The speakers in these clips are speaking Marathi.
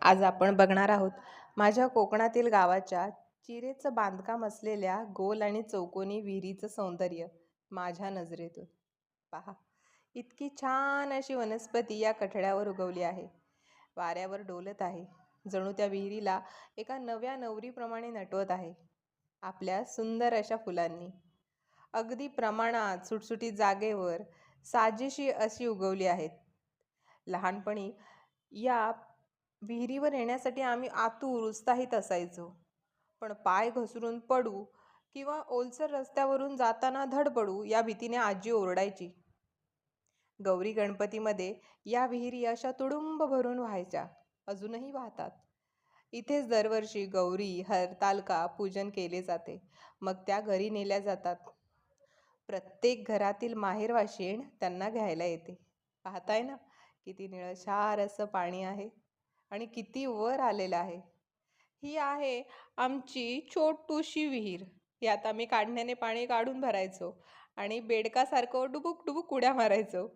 आज आपण बघणार आहोत माझ्या कोकणातील गावाच्या चिरेचं बांधकाम असलेल्या गोल आणि चौकोनी विहिरीचं सौंदर्य माझ्या नजरेतून. पहा, इतकी छान अशी वनस्पती या कठड्यावर उगवली आहे, वाऱ्यावर डोलत आहे, जणू त्या विहिरीला एका नव्या नवरीप्रमाणे नटवत आहे आपल्या सुंदर अशा फुलांनी. अगदी प्रमाणात सुटसुटीत जागेवर साजेशी अशी उगवली आहेत. लहानपणी या विहिरीवर येण्यासाठी आम्ही आतुर उत्साहित असायचो, पण पाय घसरून पडू किंवा ओलसर रस्त्यावरून जाताना धड पडू या भीतीने आजी ओरडायची. गौरी गणपतीमध्ये या विहिरी अशा तुडुंब भरून व्हायच्या, अजूनही वाहतात. इथेच दरवर्षी गौरी हरतालिका पूजन केले जाते, मग त्या घरी नेल्या जातात. प्रत्येक घरातील माहेरवाशीण त्यांना घ्यायला येते. पाहताय ना, किती निळशार असं पाणी आहे आणि किती वर आलेलं आहे. ही आहे आमची छोटूशी विहीर. यात आम्ही काढण्याने पाणी काढून भरायचो आणि बेडकासारखं डुबुक डुबुक उड्या मारायचो.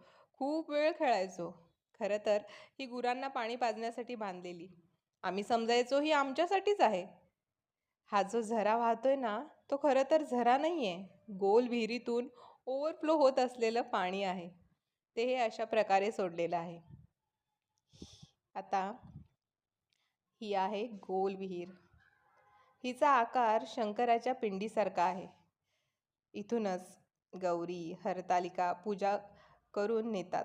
खूप वेळ खेळायचो. खरं तर ही गुरांना पाणी पाजण्यासाठी बांधलेली. आम्ही समजायचो ही आमच्यासाठीच आहे. हा जो झरा वाहतोय ना, तो खरं तर झरा नाही आहे, गोल विहिरीतून ओव्हरफ्लो होत असलेलं पाणी आहे. ते हे अशा प्रकारे सोडलेलं आहे. आता ही आहे गोल विहीर. हिचा आकार शंकराच्या पिंडीसारखा आहे. इथूनच गौरी हरतालिका पूजा करून नेतात.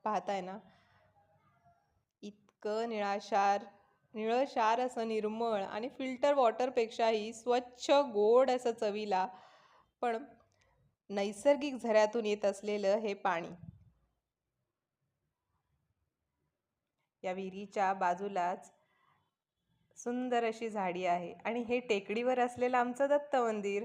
पाहताय ना, इतकं निळशार असं निर्मळ आणि फिल्टर वॉटरपेक्षाही स्वच्छ गोड असं चवीला, पण नैसर्गिक झऱ्यातून येत असलेलं हे पाणी. या विहिरीच्या बाजूलाच सुंदर अशी झाडी आहे आणि हे टेकडीवर असलेलं आमचं दत्त मंदिर.